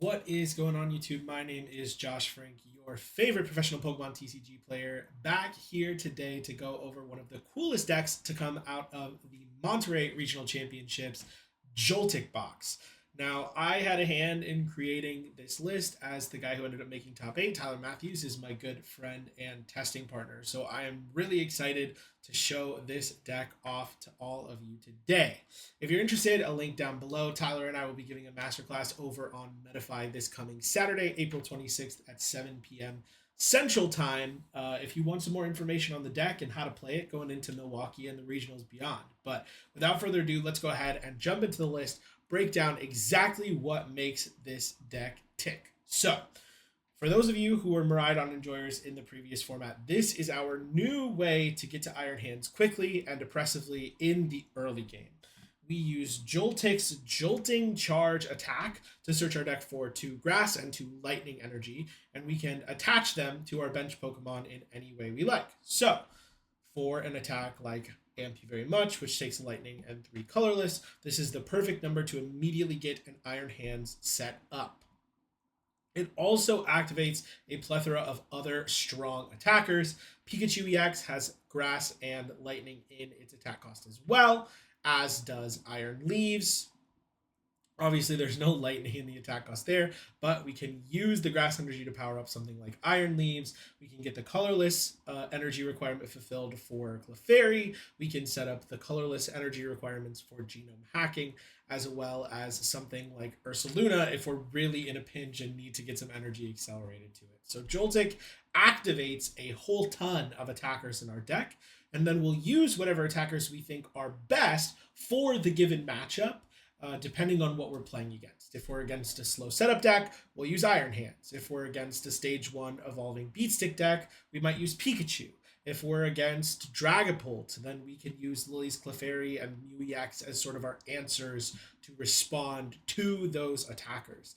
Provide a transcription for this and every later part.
What is going on, YouTube? My name is Josh Frink, your favorite professional Pokemon TCG player, back here today to go over one of the coolest decks to come out of the Monterrey Regional Championships, Joltic Box. Now, I had a hand in creating this list as the guy who ended up making top 8. Tyler Mathews is my good friend and testing partner. So I am really excited to show this deck off to all of you today. If you're interested, a link down below. Tyler and I will be giving a masterclass over on Medify this coming Saturday, April 26th at 7 p.m. Central Time. If you want some more information on the deck and how to play it going into Milwaukee and the regionals beyond. But without further ado, let's go ahead and jump into the list, break down exactly what makes this deck tick. So, for those of you who were Miraidon enjoyers in the previous format, this is our new way to get to Iron Hands quickly and oppressively in the early game. We use Joltik's Jolting Charge attack to search our deck for 2 Grass and 2 Lightning Energy, and we can attach them to our bench Pokemon in any way we like. So, for an attack like Amp You Very Much, which takes Lightning and 3 Colorless, this is the perfect number to immediately get an Iron Hands set up. It also activates a plethora of other strong attackers. Pikachu EX has Grass and Lightning in its attack cost as well, as does Iron Leaves. Obviously, there's no Lightning in the attack cost there, but we can use the Grass energy to power up something like Iron Leaves. We can get the colorless energy requirement fulfilled for Clefairy. We can set up the colorless energy requirements for Genome Hacking, as well as something like Ursaluna if we're really in a pinch and need to get some energy accelerated to it. So Joltik activates a whole ton of attackers in our deck, and then we'll use whatever attackers we think are best for the given matchup, depending on what we're playing against. If we're against a slow setup deck, we'll use Iron Hands. If we're against a stage 1 evolving Beatstick deck, we might use Pikachu. If we're against Dragapult, then we can use Lily's Clefairy and Mew EX as sort of our answers to respond to those attackers.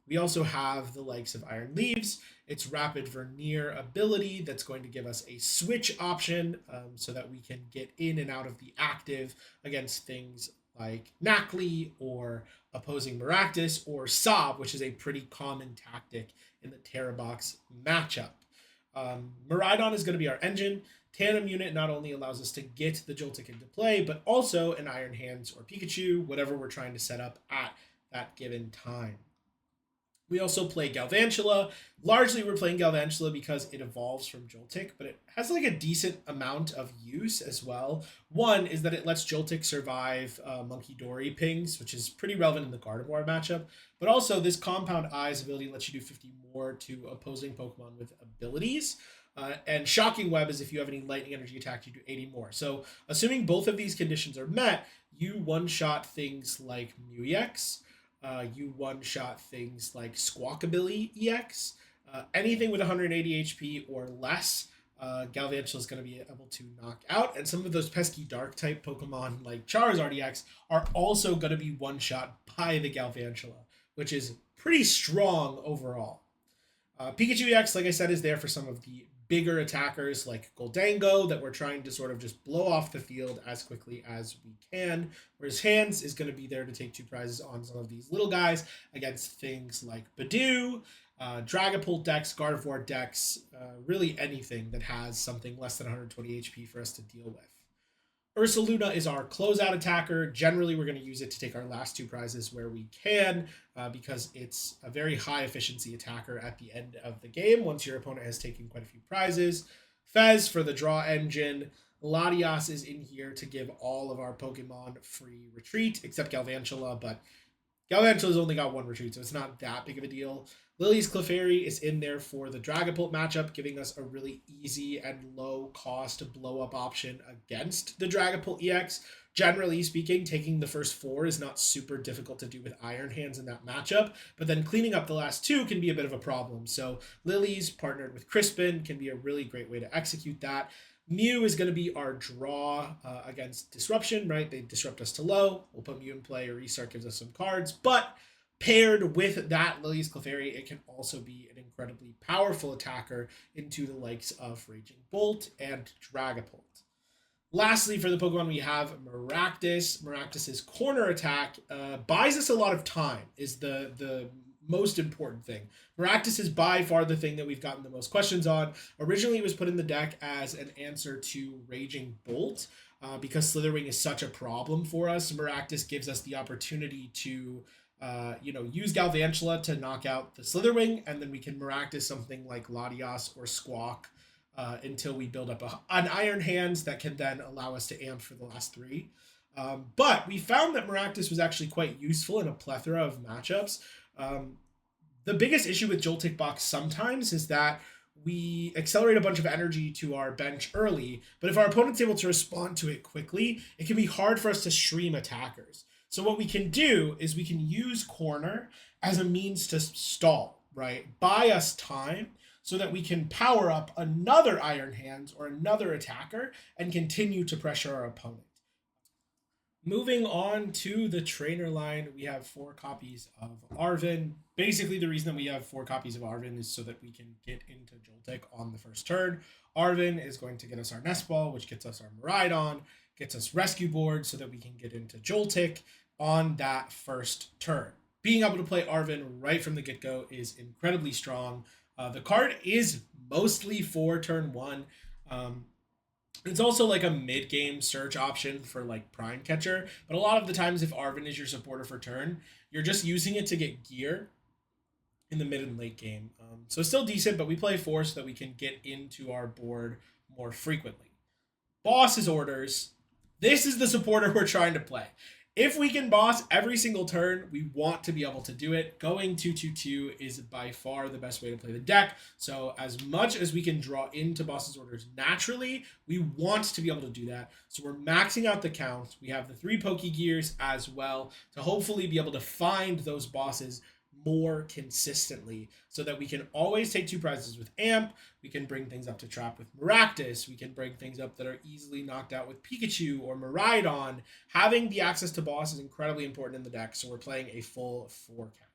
We also have the likes of Iron Leaves, its Rapid Vernier ability that's going to give us a switch option so that we can get in and out of the active against things like Knackley or opposing Maractus or Sob, which is a pretty common tactic in the Terra Box matchup. Miraidon is going to be our engine. Tandem unit not only allows us to get the Joltik into play, but also an Iron Hands or Pikachu, whatever we're trying to set up at that given time. We also play Galvantula. Largely, we're playing Galvantula because it evolves from Joltik, but it has like a decent amount of use as well. One is that it lets Joltik survive Monkey Dory pings, which is pretty relevant in the Gardevoir matchup. But also, this Compound Eyes ability lets you do 50 more to opposing Pokemon with abilities. And Shocking Web is if you have any Lightning Energy attack, you do 80 more. So, assuming both of these conditions are met, you one-shot things like Mew EX. You one-shot things like Squawkabilly EX. Anything with 180 HP or less, Galvantula is going to be able to knock out. And some of those pesky Dark-type Pokemon like Charizard EX are also going to be one-shot by the Galvantula, which is pretty strong overall. Pikachu EX, like I said, is there for some of the bigger attackers like Goldango that we're trying to sort of just blow off the field as quickly as we can, whereas Hands is going to be there to take 2 prizes on some of these little guys against things like Badoo, Dragapult decks, Gardevoir decks, really anything that has something less than 120 HP for us to deal with. Ursaluna is our closeout attacker. Generally, we're going to use it to take our last 2 prizes where we can, because it's a very high efficiency attacker at the end of the game once your opponent has taken quite a few prizes. Fez for the draw engine. Latias is in here to give all of our Pokemon free retreat, except Galvantula, but Galvantula's only got 1 retreat, so it's not that big of a deal. Lily's Clefairy is in there for the Dragapult matchup, giving us a really easy and low-cost blow-up option against the Dragapult EX. Generally speaking, taking the first 4 is not super difficult to do with Iron Hands in that matchup, but then cleaning up the last 2 can be a bit of a problem. So Lily's partnered with Crispin can be a really great way to execute that. Mew is going to be our draw against Disruption, right? They disrupt us to low. We'll put Mew in play, or Restart gives us some cards. But paired with that Lily's Clefairy, it can also be an incredibly powerful attacker into the likes of Raging Bolt and Dragapult. Lastly, for the Pokemon, we have Maractus. Maractus's corner attack buys us a lot of time, is the most important thing. Maractus is by far the thing that we've gotten the most questions on. Originally, it was put in the deck as an answer to Raging Bolt. Because Slitherwing is such a problem for us, Maractus gives us the opportunity to use Galvantula to knock out the Slitherwing, and then we can Maractus something like Latias or Squawk until we build up an Iron Hands that can then allow us to amp for the last three. But we found that Maractus was actually quite useful in a plethora of matchups. The biggest issue with Joltic Box sometimes is that we accelerate a bunch of energy to our bench early, but if our opponent's able to respond to it quickly, it can be hard for us to stream attackers. So what we can do is we can use Corner as a means to stall, right? Buy us time so that we can power up another Iron Hands or another attacker and continue to pressure our opponent. Moving on to the trainer line, we have 4 copies of Arven. Basically, the reason that we have 4 copies of Arven is so that we can get into Joltik on the first turn. Arven is going to get us our Nest Ball, which gets us our Miraidon, gets us Rescue Board so that we can get into Joltik on that first turn. Being able to play Arven right from the get-go is incredibly strong. The card is mostly for turn 1. It's also like a mid-game search option for like Prime Catcher, but a lot of the times if Arven is your supporter for turn, you're just using it to get gear in the mid and late game. So it's still decent, but we play 4 so that we can get into our board more frequently. Boss's Orders. This is the supporter we're trying to play. If we can boss every single turn, we want to be able to do it. Going 2/2/2 is by far the best way to play the deck. So as much as we can draw into Boss's Orders naturally, we want to be able to do that. So we're maxing out the count. We have the 3 Pokegears as well to hopefully be able to find those bosses more consistently so that we can always take 2 prizes with Amp. We can bring things up to trap with Maractus. We can bring things up that are easily knocked out with Pikachu or Miraidon. Having the access to boss is incredibly important in the deck, so we're playing a full 4 count.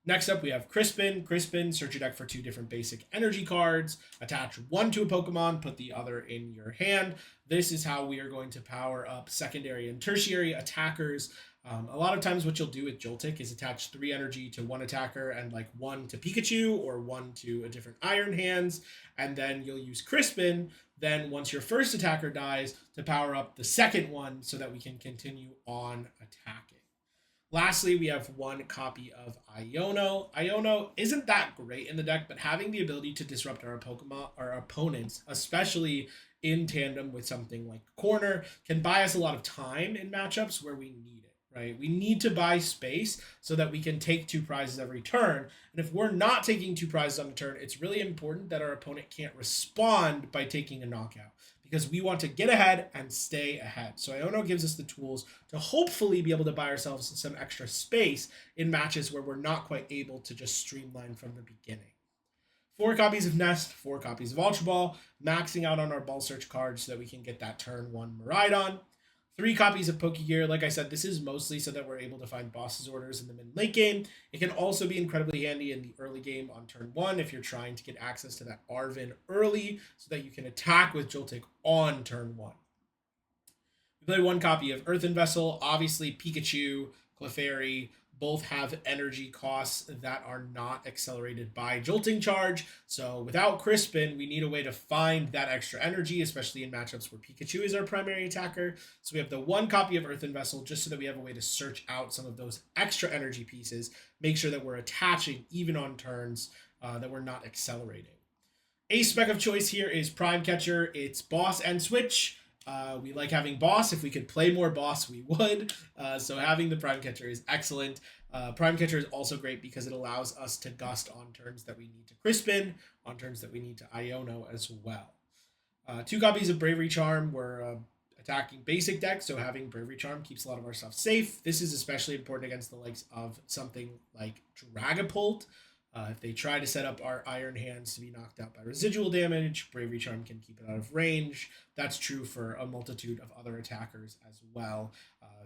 Next up, we have Crispin. Crispin, search your deck for 2 different basic energy cards. Attach 1 to a Pokemon, put the other in your hand. This is how we are going to power up secondary and tertiary attackers. A lot of times what you'll do with Joltik is attach 3 energy to 1 attacker and like 1 to Pikachu or 1 to a different Iron Hands, and then you'll use Crispin then once your first attacker dies to power up the second one so that we can continue on attacking. Lastly, we have 1 copy of Iono. Iono isn't that great in the deck, but having the ability to disrupt our opponents, especially in tandem with something like Corner, can buy us a lot of time in matchups where we need it. Right? We need to buy space so that we can take 2 prizes every turn. And if we're not taking 2 prizes on a turn, it's really important that our opponent can't respond by taking a knockout because we want to get ahead and stay ahead. So Iono gives us the tools to hopefully be able to buy ourselves some extra space in matches where we're not quite able to just streamline from the beginning. 4 copies of Nest, 4 copies of Ultra Ball, maxing out on our Ball Search card so that we can get that turn 1 Miraidon. 3 copies of Pokegear. Like I said, this is mostly so that we're able to find Boss's Orders in the mid-late game. It can also be incredibly handy in the early game on turn 1 if you're trying to get access to that Arven early so that you can attack with Joltik on turn 1. We play 1 copy of Earthen Vessel. Obviously, Pikachu, Clefairy, both have energy costs that are not accelerated by Jolting Charge. So without Crispin, we need a way to find that extra energy, especially in matchups where Pikachu is our primary attacker. So we have the 1 copy of Earthen Vessel just so that we have a way to search out some of those extra energy pieces, make sure that we're attaching even on turns that we're not accelerating. Ace spec of choice here is Prime Catcher. It's Boss and Switch. We like having Boss. If we could play more Boss, we would. So having the Prime Catcher is excellent. Prime Catcher is also great because it allows us to gust on turns that we need to Crispin, on turns that we need to Iono as well. 2 copies of Bravery Charm. We're attacking basic decks, so having Bravery Charm keeps a lot of our stuff safe. This is especially important against the likes of something like Dragapult. If they try to set up our Iron Hands to be knocked out by residual damage, Bravery Charm can keep it out of range. That's true for a multitude of other attackers as well.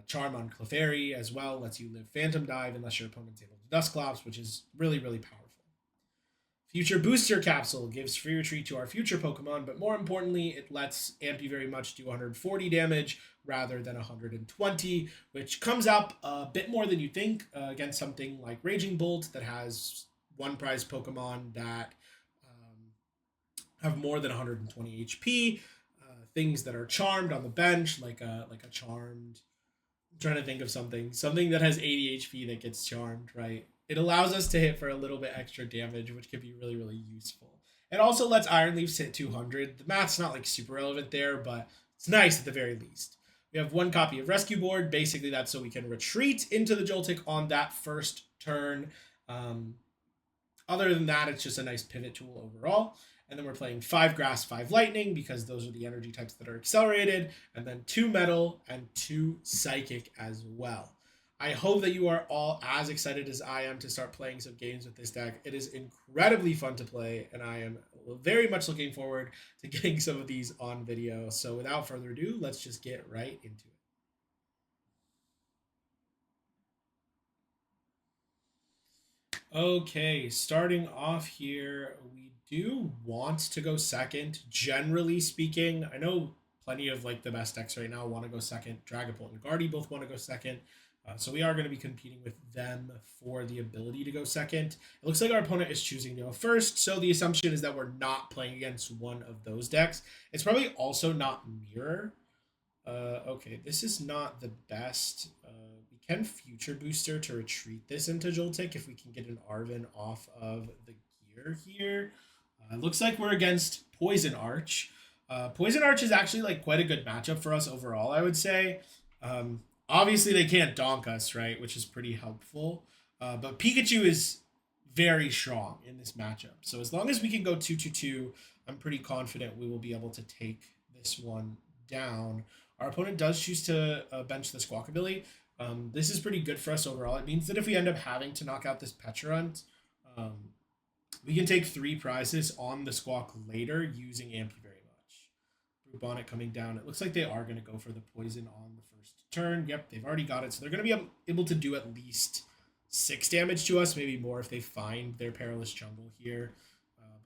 Charm on Clefairy as well lets you live Phantom Dive unless your opponent's able to Dusclops, which is really, really powerful. Future Booster Capsule gives free retreat to our future Pokemon, but more importantly, it lets Ampy very much do 140 damage rather than 120, which comes up a bit more than you think against something like Raging Bolt that has one prize Pokemon that have more than 120 HP. Things that are charmed on the bench, like a charmed. I'm trying to think of something that has 80 HP that gets charmed, right? It allows us to hit for a little bit extra damage, which could be really, really useful. It also lets Iron Leafs hit 200. The math's not like super relevant there, but it's nice at the very least. We have one copy of Rescue Board. Basically, that's so we can retreat into the Joltik on that first turn. Other than that, it's just a nice pivot tool overall. And then we're playing 5 Grass, 5 Lightning, because those are the energy types that are accelerated. And then 2 Metal and 2 Psychic as well. I hope that you are all as excited as I am to start playing some games with this deck. It is incredibly fun to play, and I am very much looking forward to getting some of these on video. So without further ado, let's just get right into it. Okay, starting off here, we do want to go second, generally speaking. I know plenty of like the best decks right now want to go second. Dragapult and Guardy both want to go second. So we are going to be competing with them for the ability to go second. It looks like our opponent is choosing to go first, so the assumption is that we're not playing against one of those decks. It's probably also not Mirror. Okay, this is not the best. We can Future Booster to retreat this into Joltik if we can get an Arven off of the gear here. Looks like we're against Poison Arch. Poison Arch is actually like quite a good matchup for us overall, I would say. Obviously, they can't donk us, right? Which is pretty helpful. But Pikachu is very strong in this matchup. So as long as we can go 2-2-2, I'm pretty confident we will be able to take this one down. Our opponent does choose to bench the Squawkabilly. This is pretty good for us overall. It means that if we end up having to knock out this Pecharunt, we can take 3 prizes on the Squawk later using Ampy very much. Bonnet coming down. It looks like they are going to go for the poison on the first turn. Yep, they've already got it. So they're going to be able to do at least 6 damage to us, maybe more if they find their Perilous Jungle here.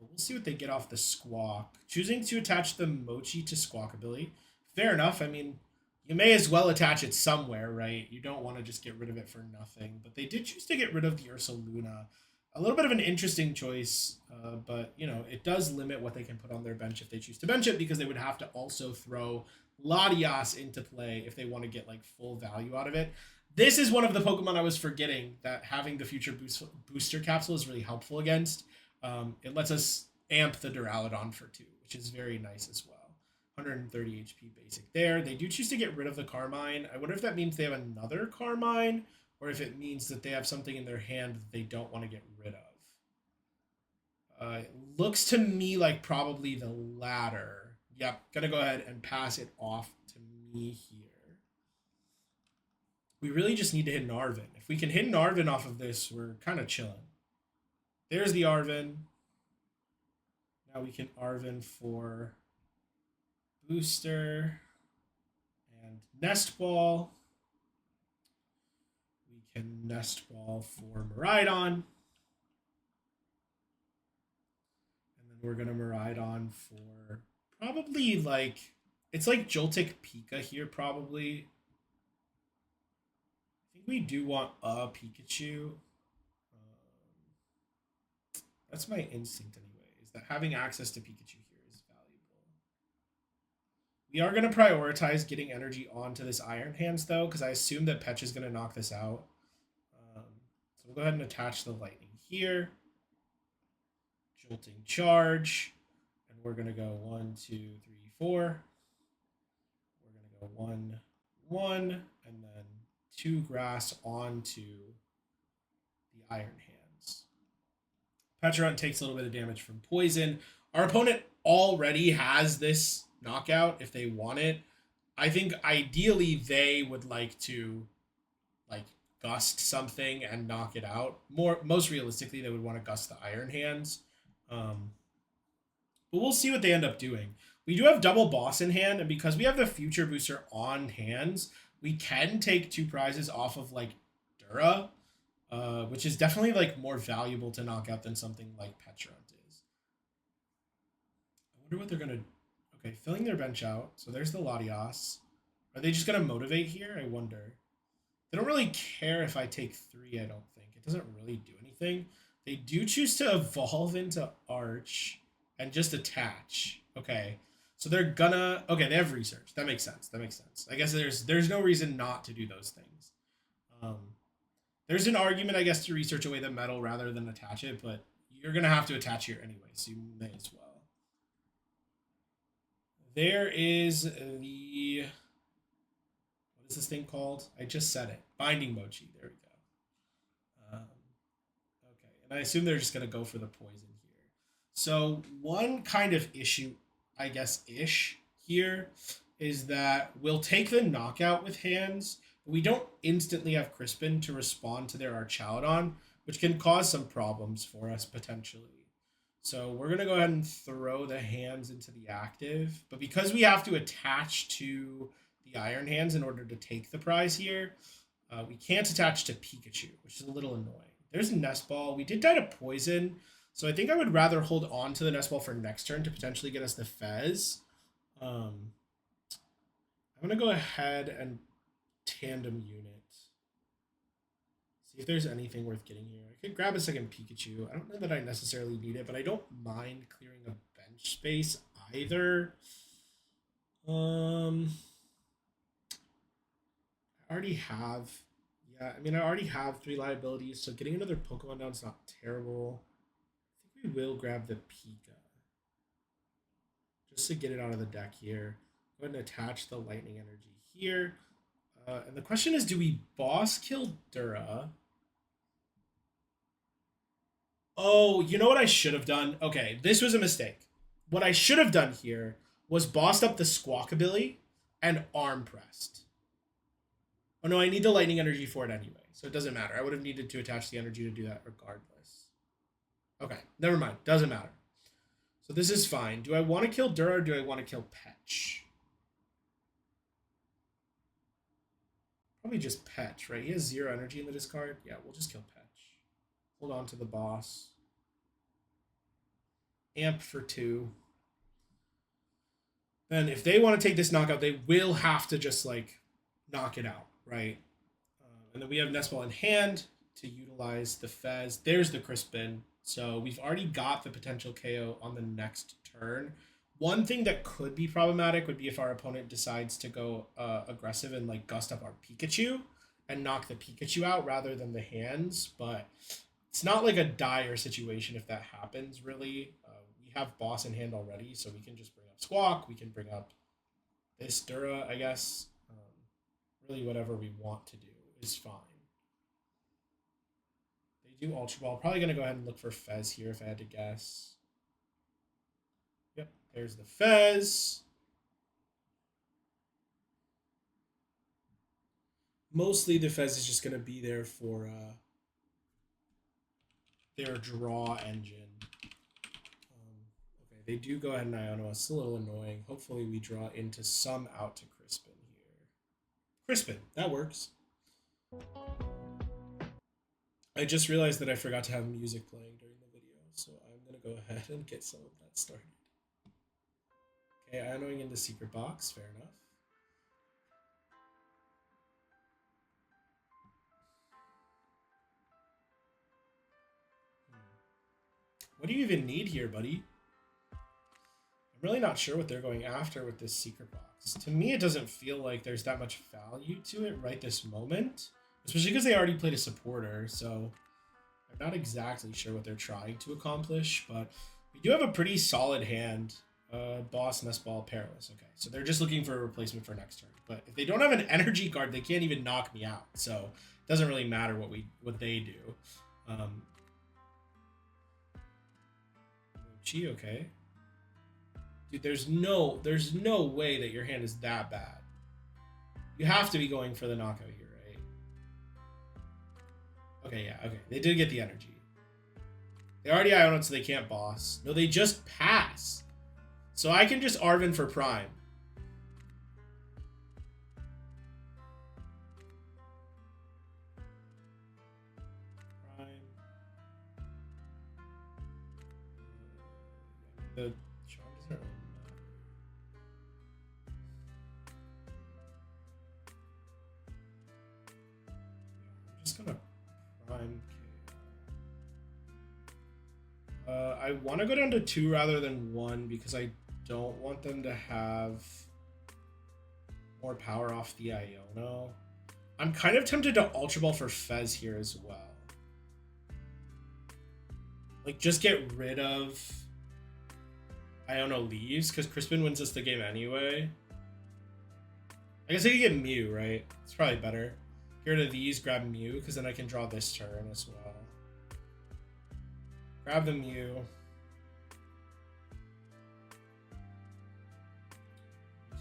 But we'll see what they get off the Squawk. Choosing to attach the Mochi to Squawkabilly. Fair enough. I mean, you may as well attach it somewhere, right? You don't want to just get rid of it for nothing. But they did choose to get rid of the Ursaluna. A little bit of an interesting choice, but, you know, it does limit what they can put on their bench if they choose to bench it, because they would have to also throw Latias into play if they want to get, like, full value out of it. This is one of the Pokemon I was forgetting that having the Future Booster Capsule is really helpful against. It lets us amp the Duraludon for 2, which is very nice as well. 130 HP basic there. They do choose to get rid of the Carmine. I wonder if that means they have another Carmine, or if it means that they have something in their hand that they don't want to get rid of. It looks to me like probably the latter. Yep, gonna go ahead and pass it off to me here. We really just need to hit an Arven. If we can hit an Arven off of this, we're kind of chilling. There's the Arven. Now we can Arven for Booster and Nest Ball. We can Nest Ball for Miraidon. And then we're going to Miraidon for probably like, it's like Joltik Pika here probably. I think we do want a Pikachu. That's my instinct anyway, is that having access to Pikachu here is valuable. We are going to prioritize getting energy onto this Iron Hands, though, because I assume that Petch is going to knock this out. So we'll go ahead and attach the Lightning here. Jolting Charge. And we're going to go 1, 2, 3, 4. We're going to go 1, 1, and then 2 Grass onto the Iron Hands. Pecharunt takes a little bit of damage from Poison. Our opponent already has this knockout if they want it. I think ideally they would like to like gust something and knock it out. Most realistically, they would want to gust the Iron Hands. But we'll see what they end up doing. We do have double boss in hand, and because we have the Future Booster on hands, we can take 2 prizes off of like Dura. which is definitely like more valuable to knock out than something like Petulant is. I wonder what they're gonna. Okay, filling their bench out. So there's the Latias. Are they just gonna motivate here? I wonder. They don't really care if I take 3. I don't think it doesn't really do anything. They do choose to evolve into Arch and just attach. Okay. So they're gonna okay, they have research. That makes sense. That makes sense. I guess there's no reason not to do those things. Um, there's an argument, I guess, to research away the metal rather than attach it, but you're gonna have to attach here anyway, so you may as well. There is the what is this thing called? I just said it. Binding Mochi. There we go. Okay, and I assume they're just gonna go for the poison here. So one kind of issue, I guess, here is that we'll take the knockout with hands, but we don't instantly have Crispin to respond to their Archaludon, which can cause some problems for us potentially. So we're going to go ahead and throw the hands into the active, but because we have to attach to the Iron Hands in order to take the prize here, we can't attach to Pikachu, which is a little annoying. There's a Nest Ball. We did die to Poison, so I think I would rather hold on to the Nest Ball for next turn to potentially get us the Fez. I'm going to go ahead and Tandem Unit. See if there's anything worth getting here. I could grab a second Pikachu. I don't know that I necessarily need it, but I don't mind clearing a bench space either. I already have... Yeah, I mean, I already have 3 liabilities, so getting another Pokemon down is not terrible. I think we will grab the Pika. Just to get it out of the deck here. Go ahead and attach the Lightning Energy here. And the question is, do we boss kill Dura? Oh, you know what I should have done? Okay, this was a mistake. What I should have done here was bossed up the Squawkabilly and arm pressed. Oh no, I need the Lightning Energy for it anyway, so it doesn't matter. I would have needed to attach the energy to do that regardless. Okay, never mind. Doesn't matter. So this is fine. Do I want to kill Dura or do I want to kill Petch? Probably just Petch, right? He has 0 energy in the discard. Yeah, we'll just kill Petch. Hold on to the boss. Amp for 2. Then if they want to take this knockout, they will have to just, like, knock it out, right? And then we have Nestball in hand to utilize the Fez. There's the Crispin. So we've already got the potential KO on the next turn. One thing that could be problematic would be if our opponent decides to go aggressive and like gust up our Pikachu and knock the Pikachu out rather than the hands. But it's not like a dire situation if that happens, really. We have boss in hand already, so we can just bring up Squawk. We can bring up this Dura, I guess. Really whatever we want to do is fine. They do Ultra Ball. Probably going to go ahead and look for Fez here if I had to guess. Yep, there's the Fez. Mostly the Fez is just going to be there for their draw engine. Okay, they do go ahead and Iono us. It's a little annoying. Hopefully we draw into some out to Crispin here. Crispin, that works. I just realized that I forgot to have music playing during the video, so I'm going to go ahead and get some of that started. Okay, Ionoing into Secret Box, fair enough. What do you even need here, buddy? I'm really not sure what they're going after with this Secret Box. To me, it doesn't feel like there's that much value to it right this moment. Especially because they already played a supporter, so I'm not exactly sure what they're trying to accomplish, but we do have a pretty solid hand. Boss, Nest Ball, Perilous. Okay, so they're just looking for a replacement for next turn. But if they don't have an energy card, they can't even knock me out. So it doesn't really matter what they do. Mochi, okay. Dude, there's no way that your hand is that bad. You have to be going for the knockout here, right? Okay, yeah, okay. They did get the energy. They already Ionoed, so they can't boss. No, they just pass. So I can just Arven for Prime. The charm doesn't really matter. I'm just gonna prime KO. I want to go down to 2 rather than 1 because I don't want them to have more power off the Iono. I'm kind of tempted to Ultra Ball for Fez here as well. Like, just get rid of Iono leaves, because Crispin wins us the game anyway. I guess I could get Mew, right? It's probably better. Get rid of these, grab Mew, because then I can draw this turn as well. Grab the Mew.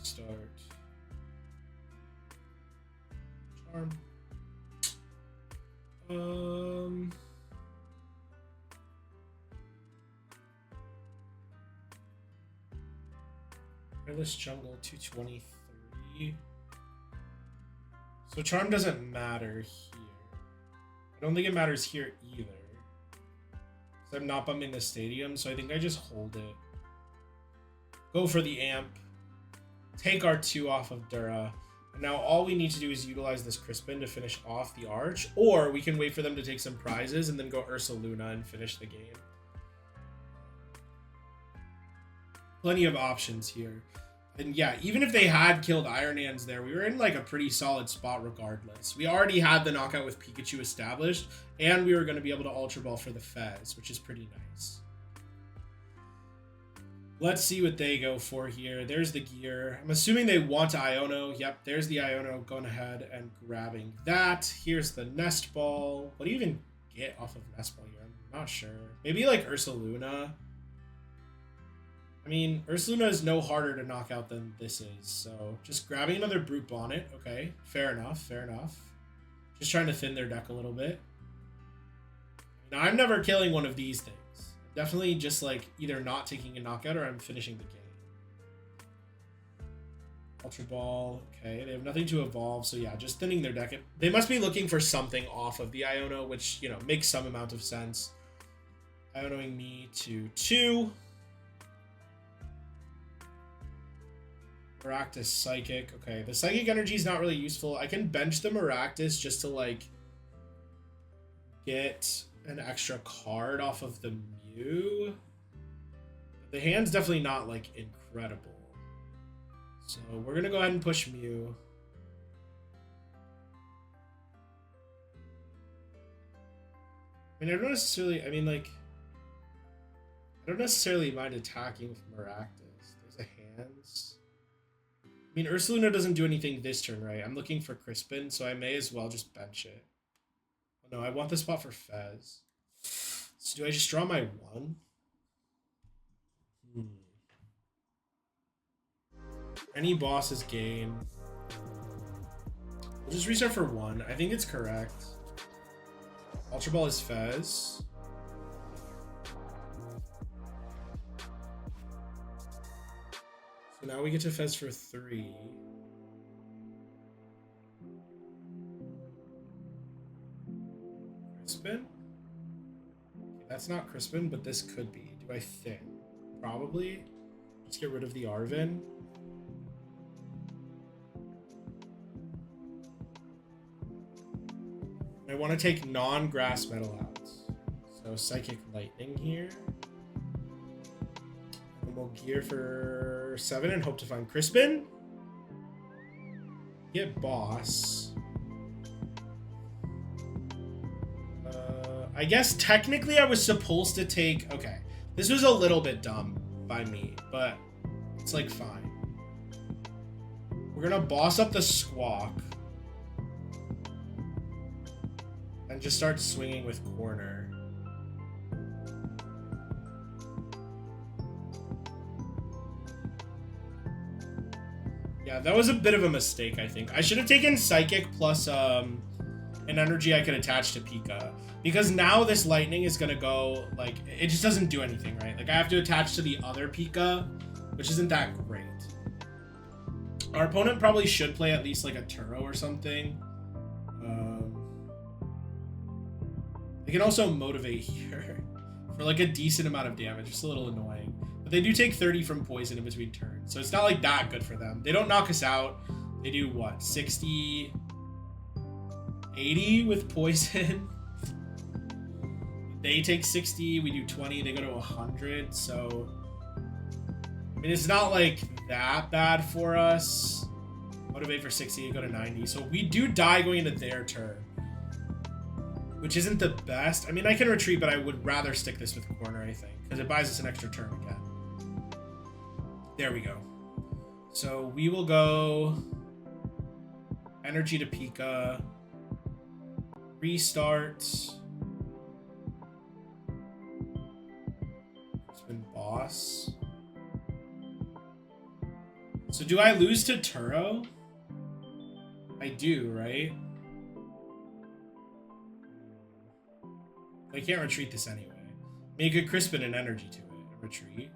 Start. Charm. Fearless Jungle 223. So Charm doesn't matter here. I don't think it matters here either. Because I'm not bumming the stadium, so I think I just hold it. Go for the amp. Take our 2 off of Dura. And now all we need to do is utilize this Crispin to finish off the Arch. Or we can wait for them to take some prizes and then go Ursaluna and finish the game. Plenty of options here. And yeah, even if they had killed Iron Hands there, we were in like a pretty solid spot regardless. We already had the knockout with Pikachu established, and we were going to be able to Ultra Ball for the Fez, which is pretty nice. Let's see what they go for here. There's the gear. I'm assuming they want Iono. Yep, there's the Iono going ahead and grabbing that. Here's the Nest Ball. What do you even get off of Nest Ball here? I'm not sure. Maybe like Ursaluna. I mean, Ursaluna is no harder to knock out than this is, so just grabbing another Brute Bonnet. Okay, fair enough, fair enough. Just trying to thin their deck a little bit. Now, I'm never killing one of these things. Definitely just like either not taking a knockout or I'm finishing the game. Ultra Ball. Okay, they have nothing to evolve, so yeah, just thinning their deck. They must be looking for something off of the Iono, which, you know, makes some amount of sense. Ionoing me to 2. Maractus Psychic. Okay, the Psychic Energy is not really useful. I can bench the Maractus just to, like, get an extra card off of the Mew. The hand's definitely not, like, incredible. So we're going to go ahead and push Mew. I mean, I don't necessarily... I mean, like... I don't necessarily mind attacking with Maractus. There's a hands... I mean, Ursaluna doesn't do anything this turn, right? I'm looking for Crispin, so I may as well just bench it. Oh, no, I want the spot for Fez. So do I just draw my 1? Any boss's gain. We'll just restart for 1. I think it's correct. Ultra Ball is Fez. So now we get to Fez for 3. Crispin? Okay, that's not Crispin, but this could be. Do I thin? Probably. Just get rid of the Arvin. I want to take non-grass metal out. So Psychic Lightning here. And we'll gear for 7 and hope to find Crispin. Get Boss. I guess technically I was supposed to take... Okay, this was a little bit dumb by me, but it's like fine. We're gonna boss up the Squawk. And just start swinging with corner. Yeah, that was a bit of a mistake, I think. I should have taken Psychic plus an energy I could attach to Pika. Because now this Lightning is going to go, like, it just doesn't do anything, right? Like, I have to attach to the other Pika, which isn't that great. Our opponent probably should play at least, like, a Turo or something. They can also motivate here for, like, a decent amount of damage. It's a little annoying. But But they do take 30 from poison in between turns. So it's not like that good for them. They don't knock us out. They do what? 60, 80 with poison. They take 60, we do 20, they go to 100. So, I mean, it's not like that bad for us. Motivate for 60, go to 90. So we do die going into their turn, which isn't the best. I mean, I can retreat, but I would rather stick this with corner, I think, because it buys us an extra turn again. There we go. So we will go energy to Pika, restart, spin boss. So do I lose to Turo? I do, right? I can't retreat this anyway. Make a Crispin and energy to it. Retreat.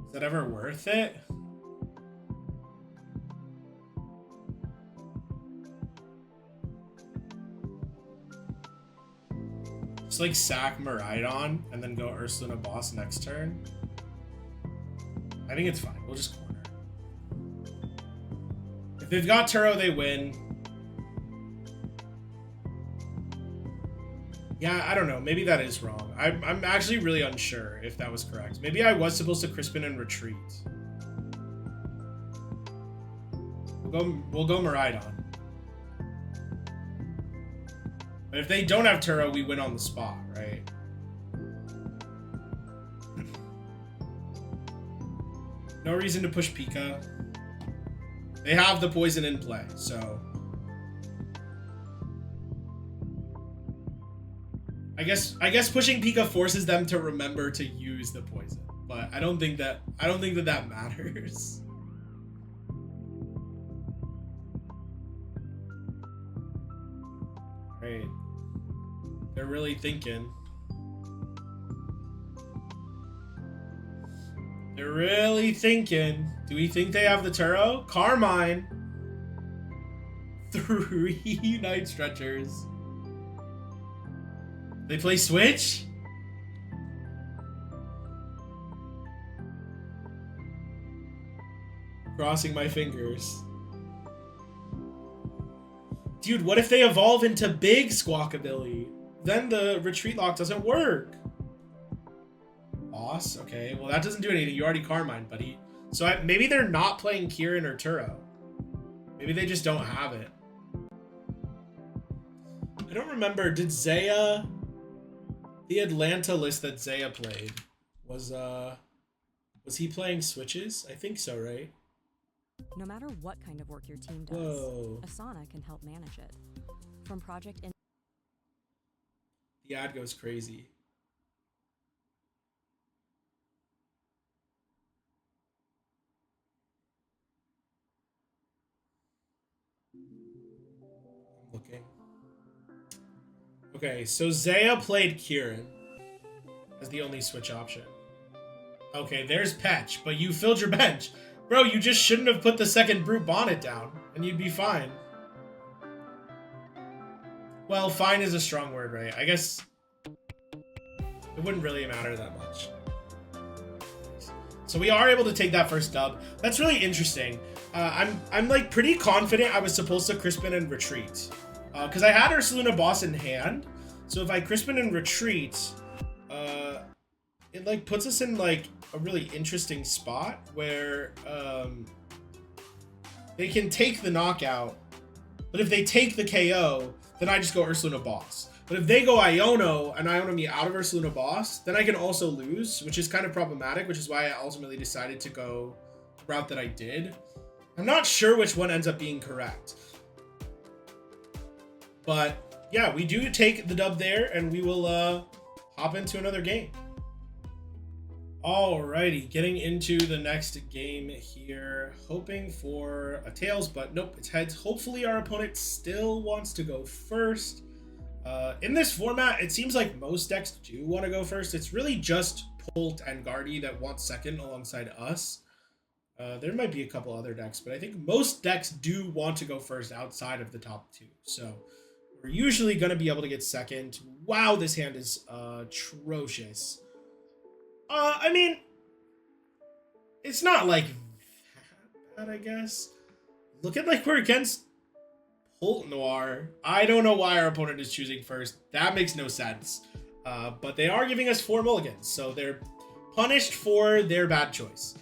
Is that ever worth it? Just like sack Miraidon and then go Ursaluna boss next turn. I think it's fine. We'll just corner. If they've got Turo, they win. Yeah, I don't know. Maybe that is wrong. I'm actually really unsure if that was correct. Maybe I was supposed to Crispin and retreat. We'll go Miraidon. But if they don't have Turo, we win on the spot, right? No reason to push Pika. They have the poison in play, so I guess pushing Pika forces them to remember to use the poison, but I don't think that matters. Right. They're really thinking. They're really thinking. Do we think they have the Turo? Carmine. 3 Night Stretchers. They play Switch? Crossing my fingers. Dude, what if they evolve into Big Squawkabilly? Then the retreat lock doesn't work. Boss? Okay, well that doesn't do anything. You already Carmine, buddy. So maybe they're not playing Kieran or Turo. Maybe they just don't have it. I don't remember. Did Zaya... The Atlanta list that Zaya played was he playing switches? I think so, right? No matter what kind of work your team does, Whoa. Asana can help manage it. From project in The ad goes crazy. I'm looking. Okay, so Zaya played Kieran as the only switch option. Okay, there's Patch, but you filled your bench. Bro, you just shouldn't have put the second Brute Bonnet down, and you'd be fine. Well, fine is a strong word, right? I guess it wouldn't really matter that much. So we are able to take that first dub. That's really interesting. I'm like pretty confident I was supposed to Crispin and retreat. Because I had Ursaluna boss in hand. So if I Crispin and retreat, it like puts us in like a really interesting spot where they can take the knockout. But if they take the KO, then I just go Ursaluna boss. But if they go Iono and Iono me out of Ursaluna boss, then I can also lose, which is kind of problematic, which is why I ultimately decided to go the route that I did. I'm not sure which one ends up being correct. But yeah, we do take the dub there, and we will hop into another game. Alrighty, getting into the next game here, hoping for a tails, but nope, it's heads. Hopefully our opponent still wants to go first. In this format, it seems like most decks do want to go first. It's really just Pult and Guardy that want second alongside us. There might be a couple other decks, but I think most decks do want to go first outside of the top two. So we're usually going to be able to get second. Wow, this hand is atrocious. I mean, it's not like that bad, I guess. Look at like we're against Holt Noir. I don't know why our opponent is choosing first. That makes no sense. But they are giving us 4 mulligans, so they're punished for their bad choice.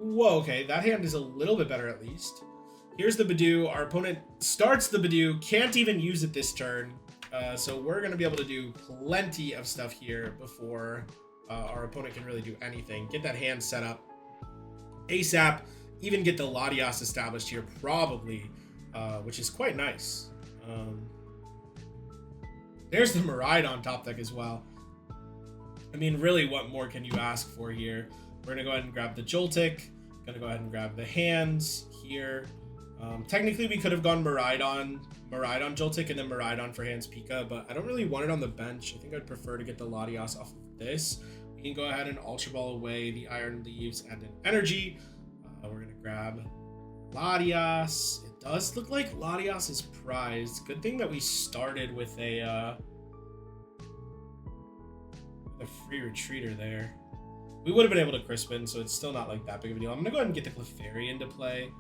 Whoa, okay, that hand is a little bit better at least. Here's the Badoo. Our opponent starts the Badoo, can't even use it this turn. So we're going to be able to do plenty of stuff here before our opponent can really do anything. Get that hand set up ASAP. Even get the Latias established here, probably, which is quite nice. There's the Miraidon top deck as well. I mean, really, what more can you ask for here? We're going to go ahead and grab the Joltik. Going to go ahead and grab the hands here. Technically, we could have gone Miraidon Joltik and then Miraidon for hands Pika, but I don't really want it on the bench. I think I'd prefer to get the Latias off of this. We can go ahead and Ultra Ball away the Iron Leaves and an Energy. We're going to grab Latias. It does look like Latias is prized. Good thing that we started with a free retreater there. We would have been able to Crispin, so it's still not like that big of a deal. I'm going to go ahead and get the Clefairy into play.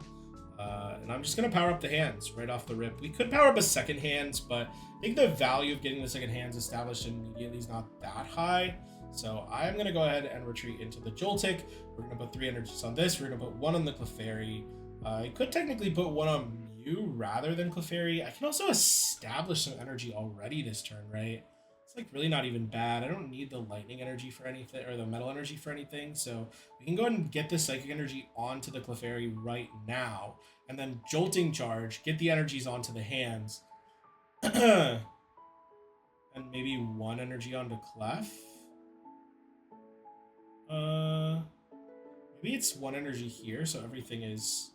And I'm just going to power up the hands right off the rip. We could power up a second hands, but I think the value of getting the second hands established immediately is not that high. So I'm going to go ahead and retreat into the Joltik. We're going to put 3 energies on this. We're going to put 1 on the Clefairy. I could technically put 1 on Mew rather than Clefairy. I can also establish some energy already this turn, right? It's like really not even bad. I don't need the lightning energy for anything or the metal energy for anything. So we can go ahead and get the psychic energy onto the Clefairy right now. And then Jolting Charge, get the energies onto the hands. And maybe 1 energy onto Clef. Maybe it's 1 energy here, so everything is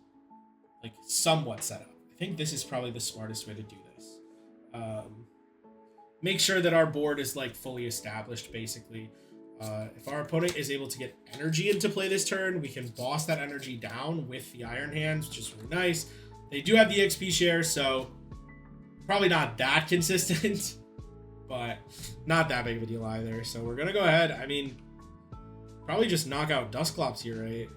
like somewhat set up. I think this is probably the smartest way to do this. Make sure that our board is like fully established, basically. If our opponent is able to get energy into play this turn, we can boss that energy down with the Iron Hands, which is really nice. They do have the XP share, so probably not that consistent, but not that big of a deal either. So we're going to go ahead. I mean, probably just knock out Dusclops here, right?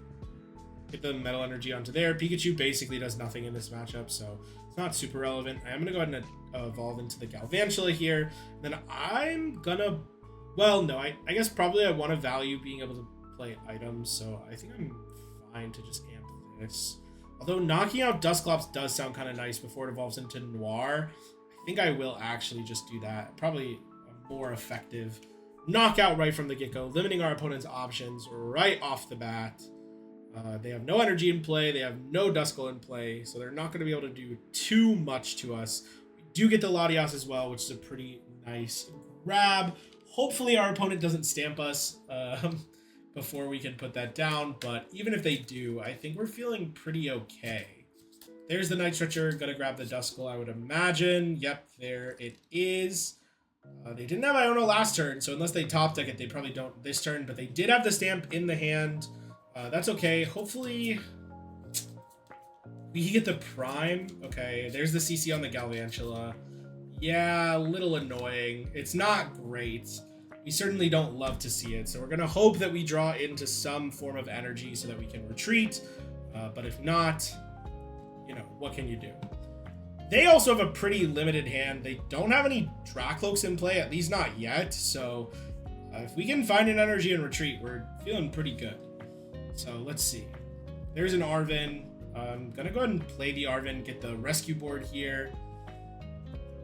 Get the metal energy onto there. Pikachu basically does nothing in this matchup, so it's not super relevant. I'm going to go ahead and evolve into the Galvantula here. Then I'm going to... Well, no, I guess probably I want to value being able to play items, so I think I'm fine to just amp this. Although knocking out Dusclops does sound kind of nice before it evolves into Noir. I think I will actually just do that. Probably a more effective knockout right from the get-go, limiting our opponent's options right off the bat. They have no energy in play. They have no Duskull in play, so they're not going to be able to do too much to us. We do get the Latias as well, which is a pretty nice grab. Hopefully our opponent doesn't stamp us before we can put that down, but even if they do, I think we're feeling pretty okay. There's the Night Stretcher. Gonna grab the Duskull, I would imagine. Yep, there it is. They didn't have Iono last turn, so unless they top deck it, they probably don't this turn, but they did have the stamp in the hand. That's okay. Hopefully we get the Prime. Okay, there's the CC on the Galvantula. Yeah, a little annoying. It's not great. We certainly don't love to see it. So we're going to hope that we draw into some form of energy so that we can retreat. But if not, you know, what can you do? They also have a pretty limited hand. They don't have any Dracloaks in play, at least not yet. So if we can find an energy and retreat, we're feeling pretty good. So let's see. There's an Arven. I'm going to go ahead and play the Arven, get the rescue board here.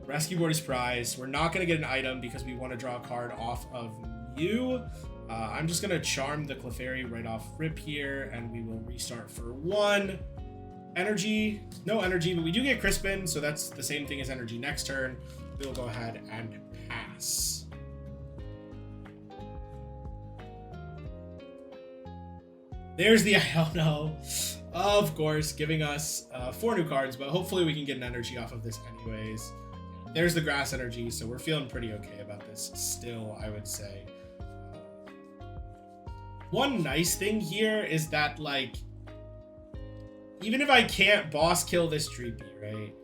Rescue board is prized. We're not going to get an item because we want to draw a card off of Mew. I'm just going to charm the Clefairy right off rip here, and we will restart for 1. Energy. No energy, but we do get Crispin, so that's the same thing as energy next turn. We'll go ahead and pass. There's the Iono, of course, giving us 4 new cards, but hopefully we can get an energy off of this anyways. There's the grass energy, so we're feeling pretty okay about this still, I would say. One nice thing here is that, like, even if I can't boss kill this Dreepy, right?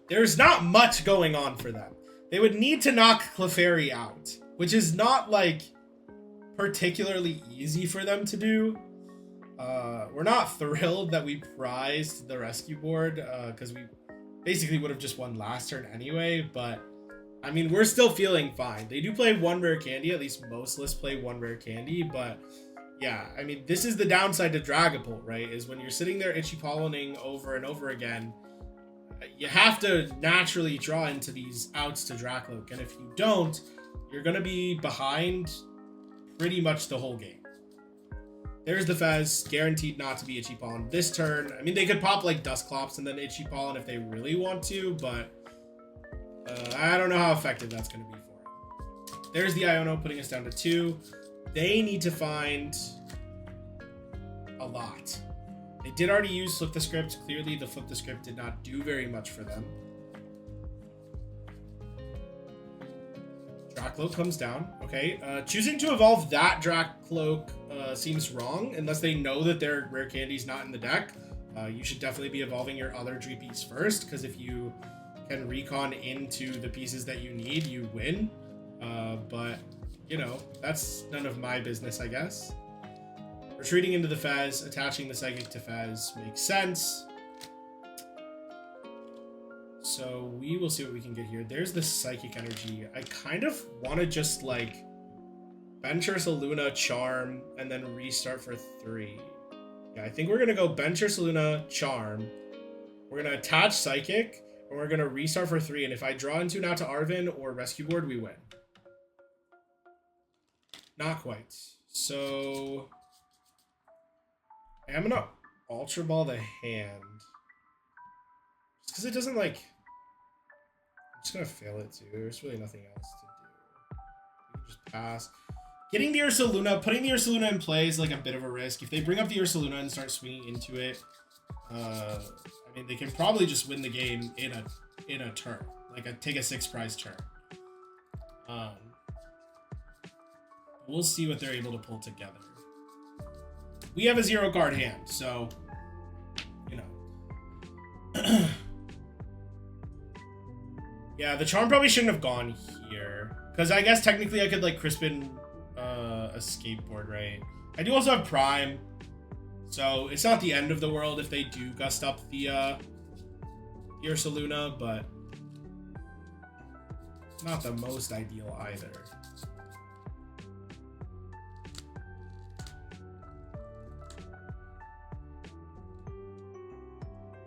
there's not much going on for them. They would need to knock Clefairy out, which is not like particularly easy for them to do. We're not thrilled that we prized the rescue board because we basically would have just won last turn anyway, but I mean, we're still feeling fine. They do play one rare candy, at least most lists play one rare candy, but yeah, I mean, this is the downside to Dragapult, right? Is when you're sitting there itchy pollinating over and over again, you have to naturally draw into these outs to Dracloak, and if you don't, you're going to be behind pretty much the whole game. There's the Fez, guaranteed not to be Itchy Pollen this turn. I mean, they could pop like Dusclops and then Itchy Pollen if they really want to, but I don't know how effective that's going to be for them. There's the Iono putting us down to 2. They need to find a lot. They did already use Flip the Script. Clearly, the Flip the Script did not do very much for them. Dracloak comes down. Okay, choosing to evolve that Dracloak seems wrong unless they know that their rare candy's not in the deck. You should definitely be evolving your other Dreepies first, because if you can recon into the pieces that you need, you win. But, you know, that's none of my business, I guess. Retreating into the Fez, attaching the Psychic to Fez makes sense. So we will see what we can get here. There's the Psychic Energy. I kind of want to just like bench Ursaluna, Charm, and then restart for 3. Yeah, I think we're going to go bench Ursaluna, Charm. We're going to attach Psychic, and we're going to restart for 3. And if I draw into now to Arven or Rescue Board, we win. Not quite. So I'm going to Ultra Ball the hand. Just because it doesn't like... I'm just going to fail it too. There's really nothing else to do. We can just pass. Getting the Ursaluna, putting the Ursaluna in play is like a bit of a risk. If they bring up the Ursaluna and start swinging into it, I mean, they can probably just win the game in a turn. Like, take a 6 prize turn. We'll see what they're able to pull together. We have a 0 card hand, so, you know. Yeah, the Charm probably shouldn't have gone here. Because I guess technically I could, like, Crispin a skateboard, right? I do also have Prime. So it's not the end of the world if they do gust up the Ursaluna, but not the most ideal either.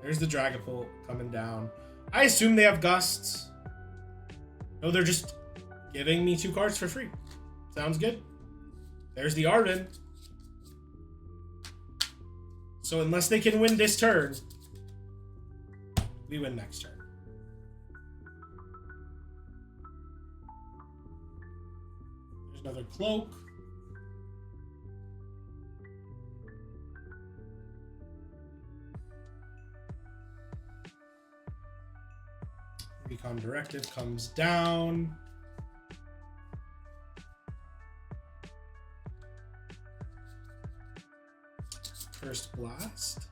There's the Dragapult coming down. I assume they have gusts. No, they're just giving me 2 cards for free. Sounds good. There's the Arven. So unless they can win this turn, we win next turn. There's another Cloak. Recon Directive comes down. First Blast.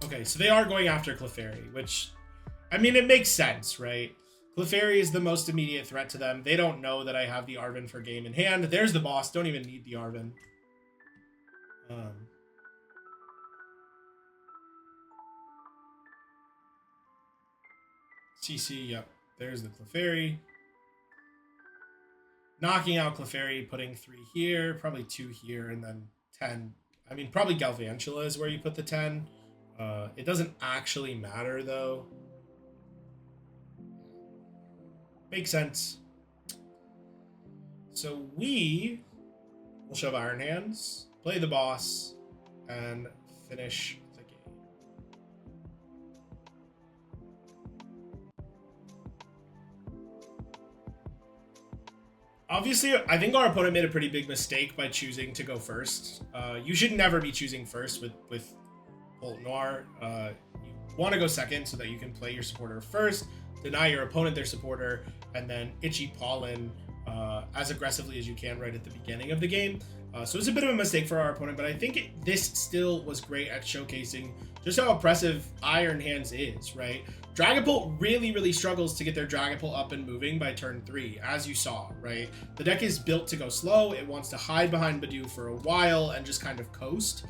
Okay, so they are going after Clefairy, which, I mean, it makes sense, right? Clefairy is the most immediate threat to them. They don't know that I have the Arven for game in hand. There's the boss. Don't even need the Arven. CC, yep. There's the Clefairy. Knocking out Clefairy, putting 3 here, probably 2 here, and then 10. I mean, probably Galvantula is where you put the 10. It doesn't actually matter, though. Makes sense. So we will shove Iron Hands, play the boss, and finish the game. Obviously, I think our opponent made a pretty big mistake by choosing to go first. You should never be choosing first with Bolt Noir. You want to go second so that you can play your supporter first, deny your opponent their supporter, and then Itchy Pollen as aggressively as you can right at the beginning of the game. So it's a bit of a mistake for our opponent, but I think this still was great at showcasing just how impressive Iron Hands is, right? Dragapult really struggles to get their Dragapult up and moving by turn 3, as you saw, right? The deck is built to go slow. It wants to hide behind Badoo for a while and just kind of coast.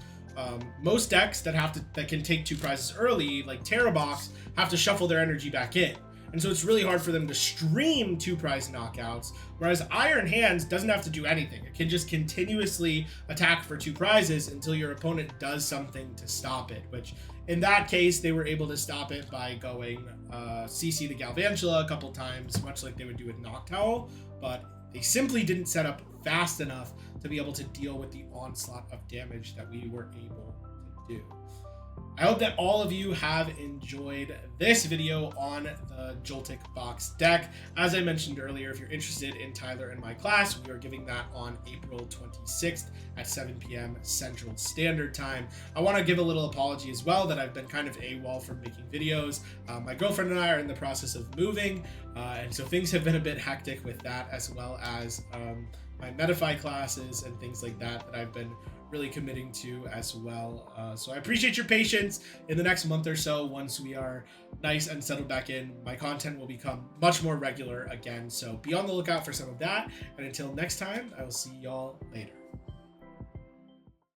Most decks that can take 2 prizes early, like Box, have to shuffle their energy back in. And so it's really hard for them to stream 2 prize knockouts, whereas Iron Hands doesn't have to do anything. It can just continuously attack for 2 prizes until your opponent does something to stop it, which in that case, they were able to stop it by going CC the Galvantula a couple times, much like they would do with Noctowl, but they simply didn't set up fast enough to be able to deal with the onslaught of damage that we were able to do. I hope that all of you have enjoyed this video on the Joltic Box deck. As I mentioned earlier, if you're interested in Tyler and my class, we are giving that on April 26th at 7 p.m. Central Standard Time. I want to give a little apology as well that I've been kind of AWOL from making videos. My girlfriend and I are in the process of moving, and so things have been a bit hectic with that, as well as my Medify classes and things like that I've been really committing to as well. So I appreciate your patience. In the next month or so, once we are nice and settled back in, my content will become much more regular again. So be on the lookout for some of that. And until next time, I will see y'all later.